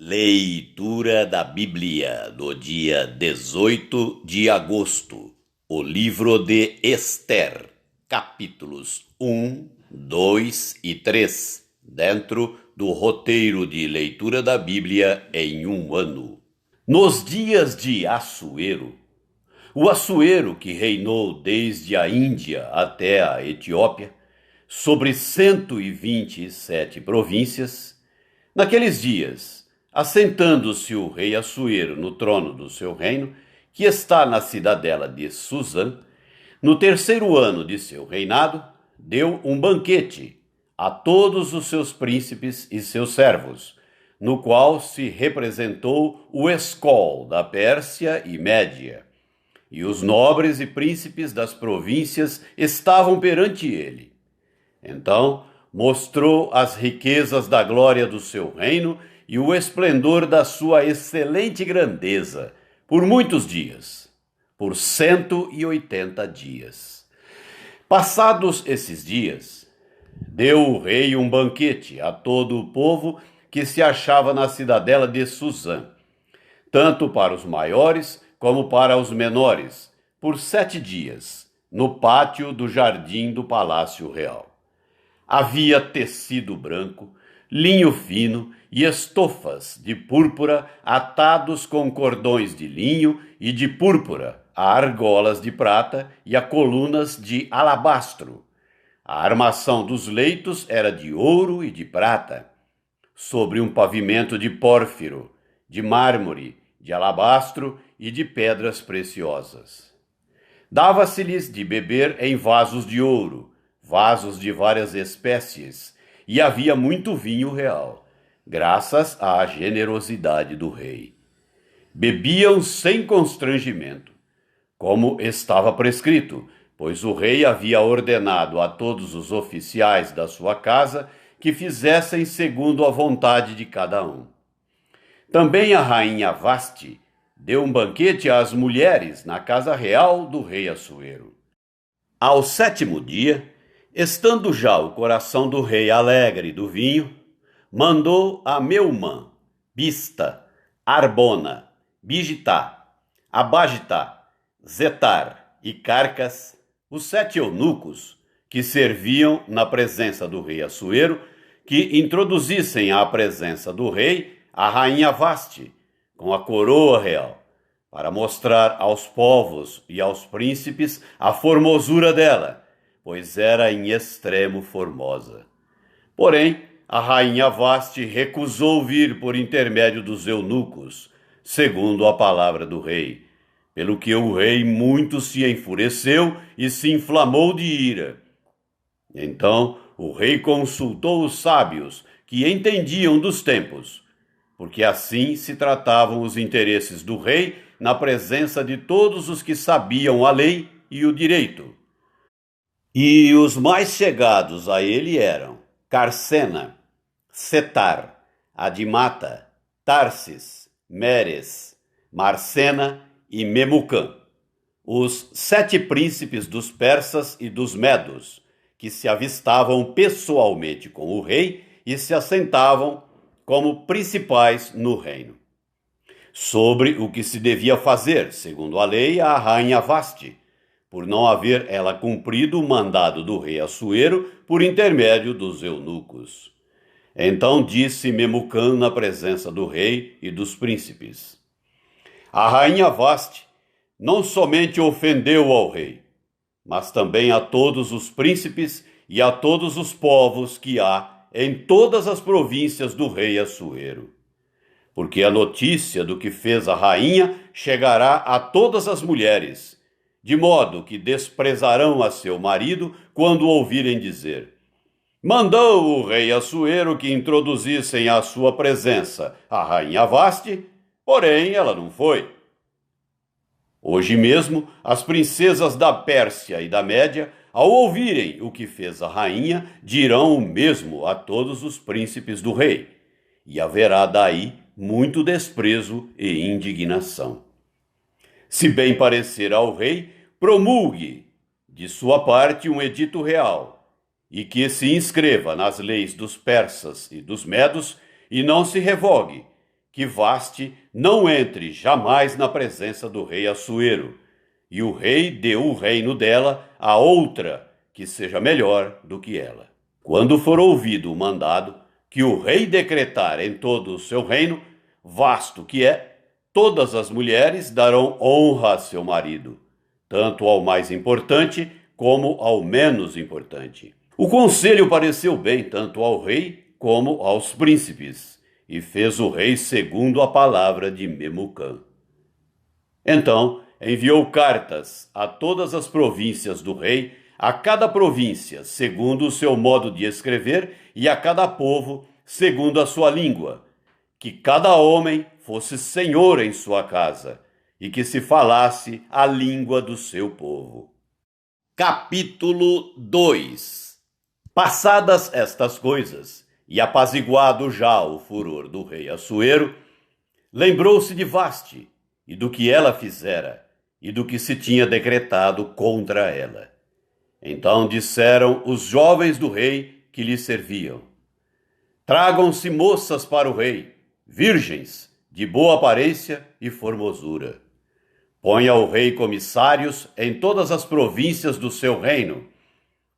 Leitura da Bíblia do dia 18 de agosto, o livro de Ester, capítulos 1, 2 e 3, dentro do roteiro de leitura da Bíblia em um ano. Nos dias de Assuero, o Assuero que reinou desde a Índia até a Etiópia, sobre 127 províncias, naqueles dias, assentando-se o rei Assuero no trono do seu reino, que está na cidadela de Susã, no terceiro ano de seu reinado, deu um banquete a todos os seus príncipes e seus servos, no qual se representou o Escol da Pérsia e Média. E os nobres e príncipes das províncias estavam perante ele. Então mostrou as riquezas da glória do seu reino e o esplendor da sua excelente grandeza, por muitos dias, por 180 dias. Passados esses dias, deu o rei um banquete a todo o povo que se achava na cidadela de Susã, tanto para os maiores como para os menores, por 7 dias, no pátio do jardim do Palácio Real. Havia tecido branco, linho fino e estofas de púrpura atados com cordões de linho e de púrpura a argolas de prata e a colunas de alabastro. A armação dos leitos era de ouro e de prata, sobre um pavimento de pórfiro, de mármore, de alabastro e de pedras preciosas. Dava-se-lhes de beber em vasos de ouro, vasos de várias espécies, e havia muito vinho real, graças à generosidade do rei. Bebiam sem constrangimento, como estava prescrito, pois o rei havia ordenado a todos os oficiais da sua casa que fizessem segundo a vontade de cada um. Também a rainha Vasti deu um banquete às mulheres na casa real do rei Assuero. Ao 7º dia, estando já o coração do rei alegre do vinho, mandou a Meumã, Bista, Arbona, Bigitá, Abagitá, Zetar e Carcas, os 7 eunucos que serviam na presença do rei Assuero, que introduzissem à presença do rei a rainha Vasti, com a coroa real, para mostrar aos povos e aos príncipes a formosura dela, pois era em extremo formosa. Porém, a rainha Vasti recusou vir por intermédio dos eunucos, segundo a palavra do rei, pelo que o rei muito se enfureceu e se inflamou de ira. Então o rei consultou os sábios que entendiam dos tempos, porque assim se tratavam os interesses do rei na presença de todos os que sabiam a lei e o direito. E os mais chegados a ele eram Carcena, Setar, Adimata, Tarsis, Meres, Marcena e Memucã, os 7 príncipes dos persas e dos medos, que se avistavam pessoalmente com o rei e se assentavam como principais no reino. Sobre o que se devia fazer, segundo a lei, a rainha Vasti, por não haver ela cumprido o mandado do rei Assuero por intermédio dos eunucos. Então disse Memucã na presença do rei e dos príncipes: a rainha Vasti não somente ofendeu ao rei, mas também a todos os príncipes e a todos os povos que há em todas as províncias do rei Assuero. Porque a notícia do que fez a rainha chegará a todas as mulheres, de modo que desprezarão a seu marido quando ouvirem dizer: mandou o rei Assuero que introduzissem à sua presença a rainha Vasti, porém ela não foi. Hoje mesmo, as princesas da Pérsia e da Média, ao ouvirem o que fez a rainha, dirão o mesmo a todos os príncipes do rei, e haverá daí muito desprezo e indignação. Se bem parecer ao rei, promulgue de sua parte um edito real, e que se inscreva nas leis dos persas e dos medos, e não se revogue, que Vaste não entre jamais na presença do rei Assuero, e o rei deu o reino dela a outra, que seja melhor do que ela. Quando for ouvido o mandado, que o rei decretar em todo o seu reino, vasto que é, todas as mulheres darão honra a seu marido, tanto ao mais importante como ao menos importante. O conselho pareceu bem tanto ao rei como aos príncipes, e fez o rei segundo a palavra de Memucã. Então enviou cartas a todas as províncias do rei, a cada província segundo o seu modo de escrever, e a cada povo segundo a sua língua, que cada homem fosse senhor em sua casa, e que se falasse a língua do seu povo. Capítulo 2. Passadas estas coisas, e apaziguado já o furor do rei Assuero, lembrou-se de Vaste, e do que ela fizera, e do que se tinha decretado contra ela. Então disseram os jovens do rei que lhe serviam: tragam-se moças para o rei, virgens, de boa aparência e formosura. Ponha o rei comissários em todas as províncias do seu reino,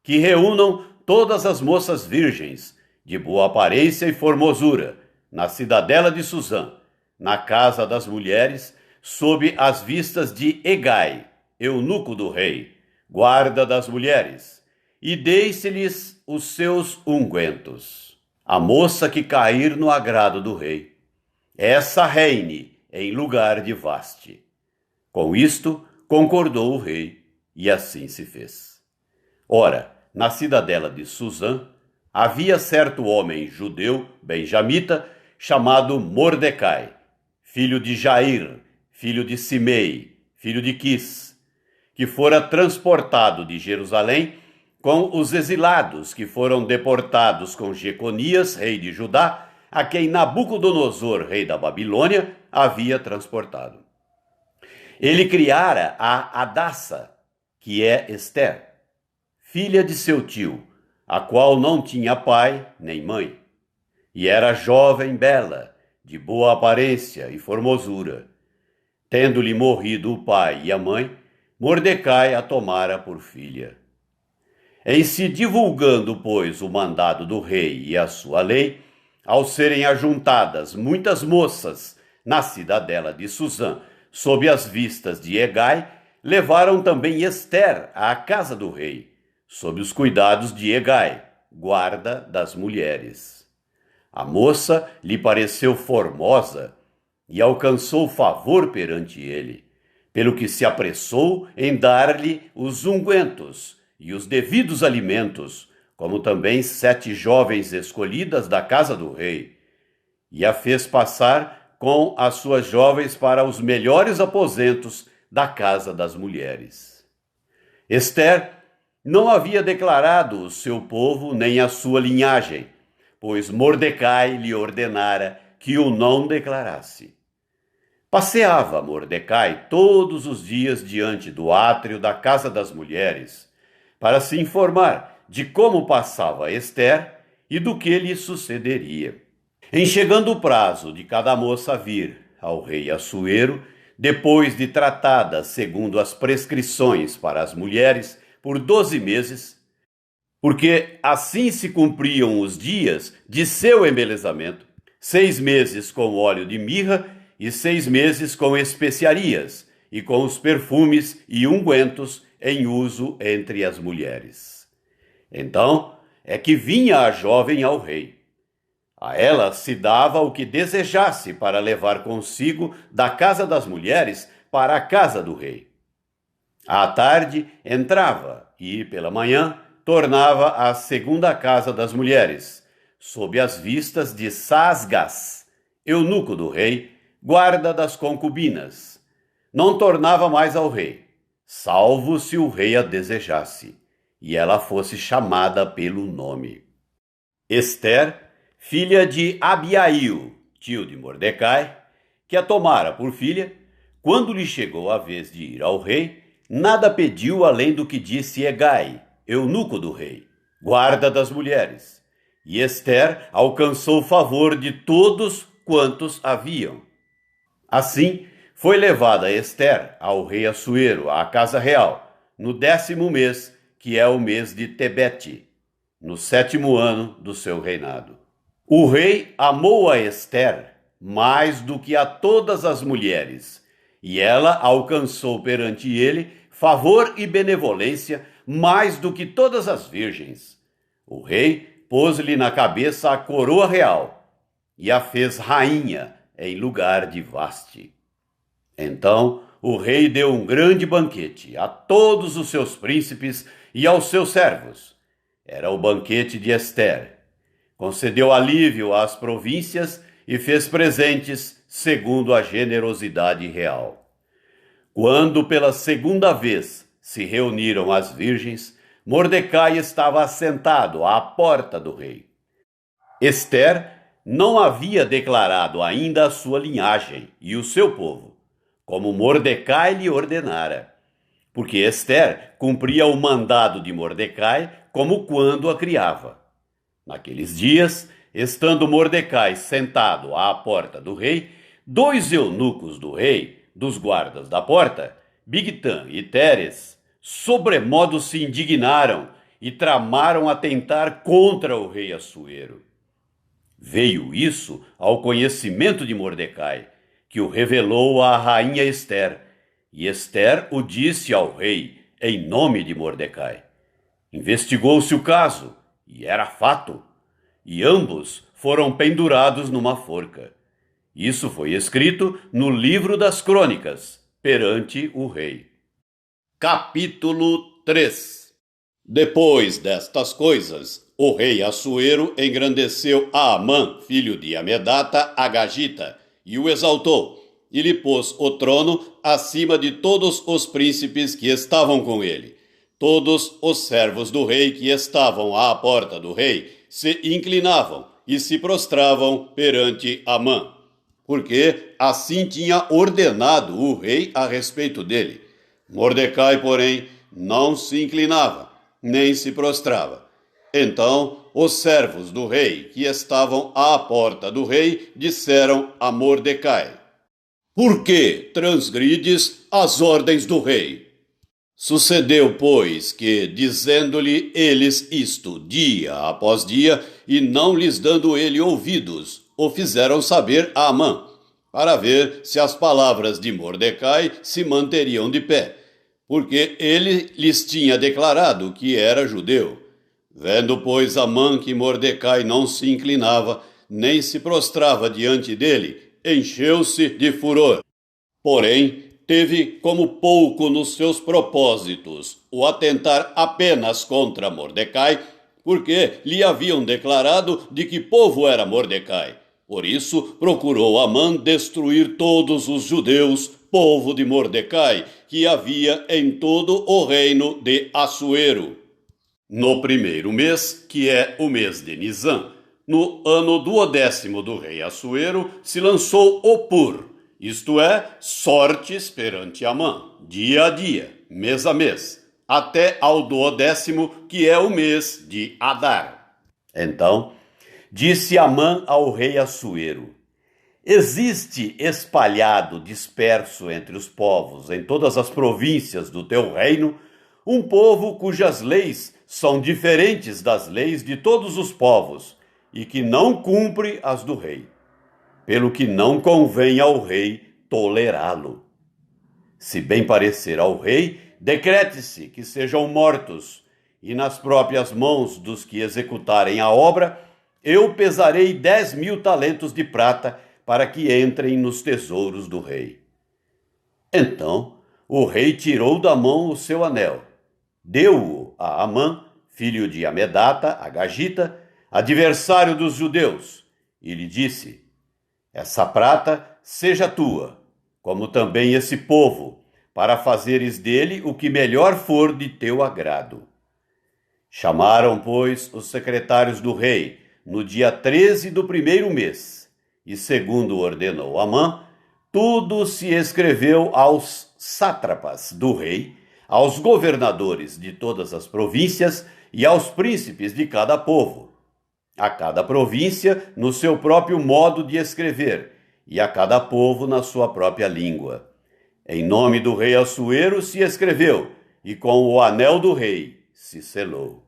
que reúnam todas as moças virgens, de boa aparência e formosura, na cidadela de Susã, na casa das mulheres, sob as vistas de Hegai, eunuco do rei, guarda das mulheres, e deixe-lhes os seus ungüentos. A moça que cair no agrado do rei, essa reine em lugar de Vaste. Com isto concordou o rei, e assim se fez. Ora, na cidadela de Susã, havia certo homem judeu, benjamita, chamado Mordecai, filho de Jair, filho de Simei, filho de Quis, que fora transportado de Jerusalém com os exilados que foram deportados com Jeconias, rei de Judá, a quem Nabucodonosor, rei da Babilônia, havia transportado. Ele criara a Hadassa, que é Ester, filha de seu tio, a qual não tinha pai nem mãe, e era jovem bela, de boa aparência e formosura. Tendo-lhe morrido o pai e a mãe, Mordecai a tomara por filha. Em se divulgando, pois, o mandado do rei e a sua lei, ao serem ajuntadas muitas moças na cidadela de Susã, sob as vistas de Hegai, levaram também Ester à casa do rei, sob os cuidados de Hegai, guarda das mulheres. A moça lhe pareceu formosa e alcançou favor perante ele, pelo que se apressou em dar-lhe os ungüentos e os devidos alimentos, como também 7 jovens escolhidas da casa do rei, e a fez passar com as suas jovens para os melhores aposentos da casa das mulheres. Ester não havia declarado o seu povo nem a sua linhagem, pois Mordecai lhe ordenara que o não declarasse. Passeava Mordecai todos os dias diante do átrio da casa das mulheres, para se informar de como passava Ester e do que lhe sucederia. Em chegando o prazo de cada moça vir ao rei Assuero, depois de tratada segundo as prescrições para as mulheres por 12 meses, porque assim se cumpriam os dias de seu embelezamento, 6 meses com óleo de mirra e 6 meses com especiarias e com os perfumes e ungüentos em uso entre as mulheres. Então é que vinha a jovem ao rei. A ela se dava o que desejasse para levar consigo da casa das mulheres para a casa do rei. À tarde entrava e, pela manhã, tornava à segunda casa das mulheres, sob as vistas de Saasgás, eunuco do rei, guarda das concubinas. Não tornava mais ao rei, salvo se o rei a desejasse, e ela fosse chamada pelo nome. Ester, filha de Abiail, tio de Mordecai, que a tomara por filha, quando lhe chegou a vez de ir ao rei, nada pediu além do que disse Hegai, eunuco do rei, guarda das mulheres. E Ester alcançou favor de todos quantos haviam. Assim, foi levada Ester ao rei Assuero, à casa real, no 10º mês, que é o mês de Tebete, no 7º ano do seu reinado. O rei amou a Ester mais do que a todas as mulheres, e ela alcançou perante ele favor e benevolência mais do que todas as virgens. O rei pôs-lhe na cabeça a coroa real e a fez rainha em lugar de Vaste. Então o rei deu um grande banquete a todos os seus príncipes e aos seus servos. Era o banquete de Ester. Concedeu alívio às províncias e fez presentes segundo a generosidade real. Quando pela segunda vez se reuniram as virgens, Mordecai estava assentado à porta do rei. Ester não havia declarado ainda a sua linhagem e o seu povo, como Mordecai lhe ordenara, porque Ester cumpria o mandado de Mordecai como quando a criava. Naqueles dias, estando Mordecai sentado à porta do rei, 2 eunucos do rei, dos guardas da porta, Bigtan e Teres, sobremodo se indignaram e tramaram atentar contra o rei Assuero. Veio isso ao conhecimento de Mordecai, que o revelou à rainha Ester, e Ester o disse ao rei em nome de Mordecai. Investigou-se o caso, e era fato, e ambos foram pendurados numa forca. Isso foi escrito no livro das crônicas, perante o rei. Capítulo 3. Depois destas coisas, o rei Assuero engrandeceu a Amã, filho de Amedata, Agagita, e o exaltou, e lhe pôs o trono acima de todos os príncipes que estavam com ele. Todos os servos do rei que estavam à porta do rei se inclinavam e se prostravam perante Amã, porque assim tinha ordenado o rei a respeito dele. Mordecai, porém, não se inclinava, nem se prostrava. Então os servos do rei que estavam à porta do rei disseram a Mordecai: Por que transgrides as ordens do rei? Sucedeu, pois, que, dizendo-lhe eles isto dia após dia, e não lhes dando ele ouvidos, o fizeram saber a Amã, para ver se as palavras de Mordecai se manteriam de pé, porque ele lhes tinha declarado que era judeu. Vendo, pois, Amã que Mordecai não se inclinava, nem se prostrava diante dele, encheu-se de furor. Porém, teve como pouco nos seus propósitos o atentar apenas contra Mordecai, porque lhe haviam declarado de que povo era Mordecai. Por isso, procurou Amã destruir todos os judeus, povo de Mordecai, que havia em todo o reino de Assuero. No primeiro mês, que é o mês de Nisã, no ano 12º do rei Assuero, se lançou o Pur, isto é, sortes perante Amã, dia a dia, mês a mês, até ao 12º, que é o mês de Adar. Então, disse Amã ao rei Assuero: Existe espalhado, disperso entre os povos, em todas as províncias do teu reino, um povo cujas leis são diferentes das leis de todos os povos, e que não cumpre as do rei, pelo que não convém ao rei tolerá-lo. Se bem parecer ao rei, decrete-se que sejam mortos, e nas próprias mãos dos que executarem a obra, eu pesarei 10.000 talentos de prata para que entrem nos tesouros do rei. Então o rei tirou da mão o seu anel, deu-o a Amã, filho de Amedata, Agagita, adversário dos judeus, e lhe disse: Essa prata seja tua, como também esse povo, para fazeres dele o que melhor for de teu agrado. Chamaram, pois, os secretários do rei no dia 13 do primeiro mês, e segundo ordenou Amã, tudo se escreveu aos sátrapas do rei, aos governadores de todas as províncias e aos príncipes de cada povo. a cada província no seu próprio modo de escrever, e a cada povo na sua própria língua. Em nome do rei Assuero se escreveu, e com o anel do rei se selou.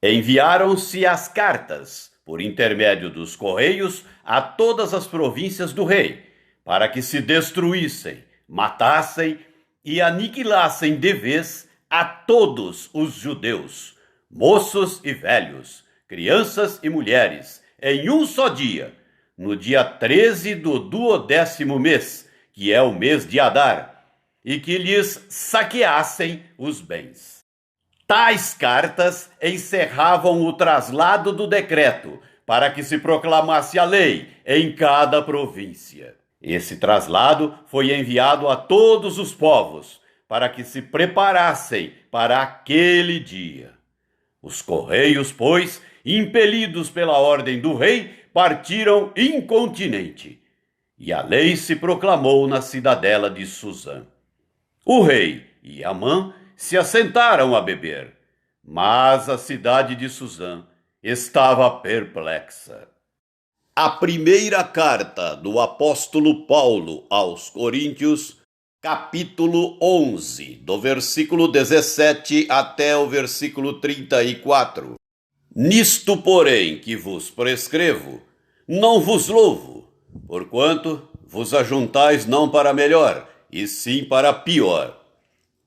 Enviaram-se as cartas, por intermédio dos correios, a todas as províncias do rei, para que se destruíssem, matassem e aniquilassem de vez a todos os judeus, moços e velhos, crianças e mulheres, em um só dia, no dia 13 do 12º mês, que é o mês de Adar, e que lhes saqueassem os bens. Tais cartas encerravam o traslado do decreto, para que se proclamasse a lei em cada província. Esse traslado foi enviado a todos os povos, para que se preparassem para aquele dia. Os correios, pois, impelidos pela ordem do rei, partiram incontinenti, e a lei se proclamou na cidadela de Susã. O rei e Amã se assentaram a beber, mas a cidade de Susã estava perplexa. A primeira carta do apóstolo Paulo aos Coríntios, capítulo 11, do versículo 17 até o versículo 34. Nisto, porém, que vos prescrevo, não vos louvo, porquanto vos ajuntais não para melhor, e sim para pior.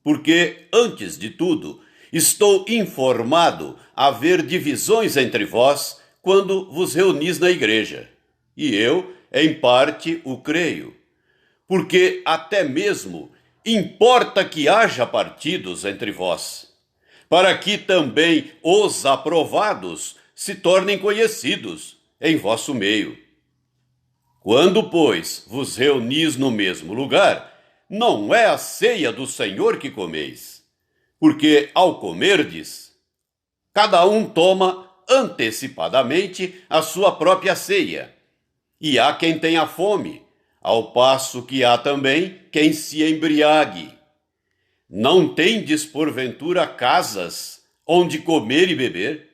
Porque, antes de tudo, estou informado haver divisões entre vós quando vos reunis na igreja. E eu, em parte, o creio. Porque até mesmo importa que haja partidos entre vós, para que também os aprovados se tornem conhecidos em vosso meio. Quando, pois, vos reunis no mesmo lugar, não é a ceia do Senhor que comeis, porque ao comerdes, cada um toma antecipadamente a sua própria ceia, e há quem tenha fome, ao passo que há também quem se embriague. Não tendes porventura casas onde comer e beber?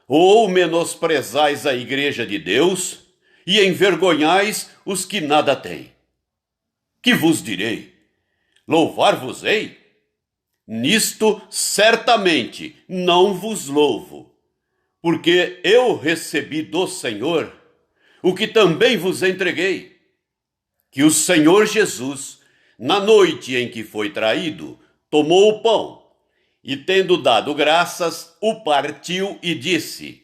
Ou menosprezais a igreja de Deus e envergonhais os que nada têm? Que vos direi? Louvar-vos-ei? Nisto certamente não vos louvo, porque eu recebi do Senhor o que também vos entreguei, que o Senhor Jesus, na noite em que foi traído, tomou o pão e, tendo dado graças, o partiu e disse: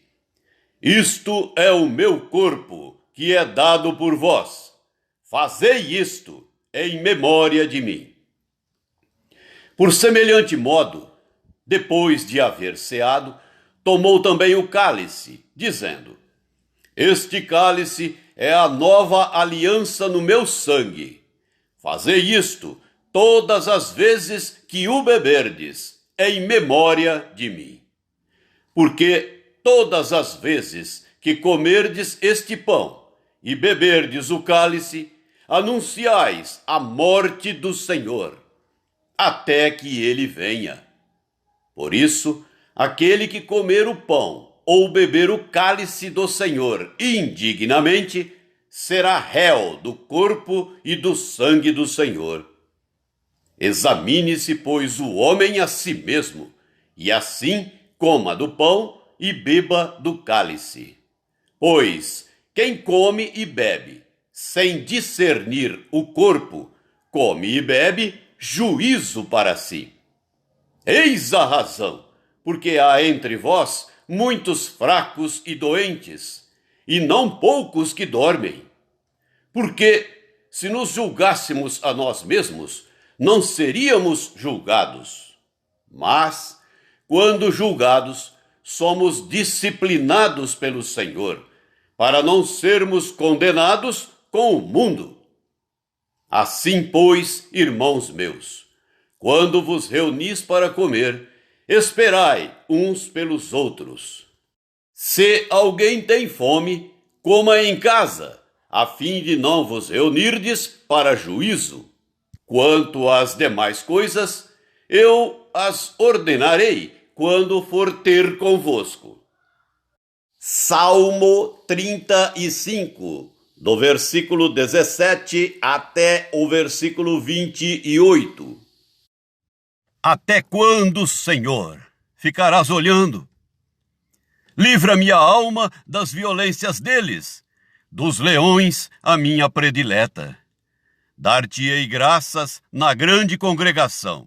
Isto é o meu corpo, que é dado por vós. Fazei isto em memória de mim. Por semelhante modo, depois de haver ceado, tomou também o cálice, dizendo: Este cálice é a nova aliança no meu sangue. Fazei isto todas as vezes que o beberdes, em memória de mim. Porque todas as vezes que comerdes este pão e beberdes o cálice, anunciais a morte do Senhor, até que ele venha. Por isso, aquele que comer o pão ou beber o cálice do Senhor indignamente, será réu do corpo e do sangue do Senhor. Examine-se, pois, o homem a si mesmo, e assim coma do pão e beba do cálice. Pois quem come e bebe, sem discernir o corpo, come e bebe juízo para si. Eis a razão, porque há entre vós muitos fracos e doentes, e não poucos que dormem. Porque, se nos julgássemos a nós mesmos, não seríamos julgados. Mas, quando julgados, somos disciplinados pelo Senhor, para não sermos condenados com o mundo. Assim, pois, irmãos meus, quando vos reunis para comer, esperai uns pelos outros. Se alguém tem fome, coma em casa, a fim de não vos reunirdes para juízo. Quanto às demais coisas, eu as ordenarei quando for ter convosco. Salmo 35, do versículo 17 até o versículo 28. Até quando, Senhor, ficarás olhando? Livra minha alma das violências deles, dos leões a minha predileta. Dar-te-ei graças na grande congregação.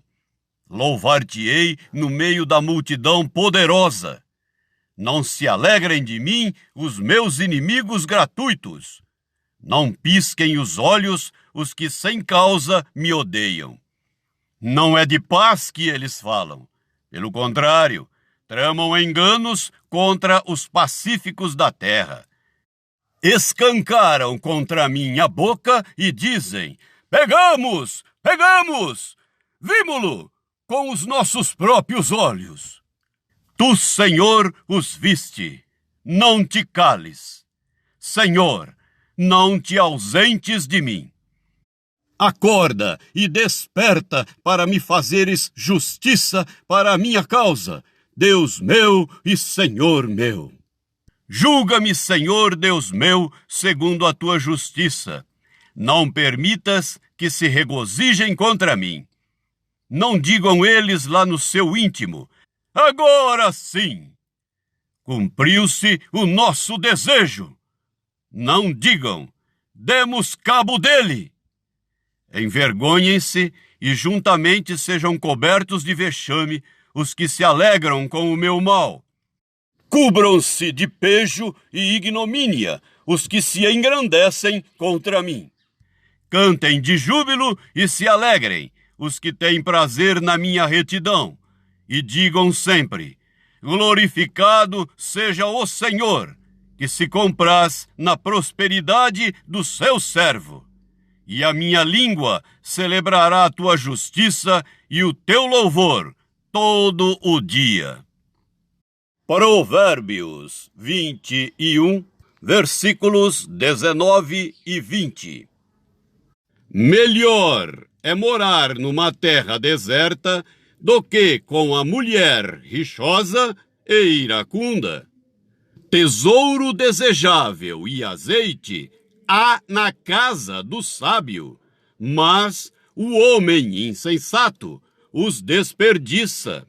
Louvar-te-ei no meio da multidão poderosa. Não se alegrem de mim os meus inimigos gratuitos. Não pisquem os olhos os que sem causa me odeiam. Não é de paz que eles falam. Pelo contrário, tramam enganos contra os pacíficos da terra. Escancaram contra mim a boca e dizem: pegamos, pegamos, vimo-lo com os nossos próprios olhos. Tu, Senhor, os viste, não te cales. Senhor, não te ausentes de mim. Acorda e desperta para me fazeres justiça para a minha causa, Deus meu e Senhor meu. Julga-me, Senhor Deus meu, segundo a tua justiça. Não permitas que se regozijem contra mim. Não digam eles lá no seu íntimo: agora sim, cumpriu-se o nosso desejo. Não digam: demos cabo dele. Envergonhem-se e juntamente sejam cobertos de vexame os que se alegram com o meu mal. Cubram-se de pejo e ignomínia os que se engrandecem contra mim. Cantem de júbilo e se alegrem os que têm prazer na minha retidão. E digam sempre: glorificado seja o Senhor, que se compraz na prosperidade do seu servo. E a minha língua celebrará a tua justiça e o teu louvor todo o dia. Provérbios 21, versículos 19 e 20. Melhor é morar numa terra deserta do que com a mulher rixosa e iracunda. Tesouro desejável e azeite há na casa do sábio, mas o homem insensato os desperdiça.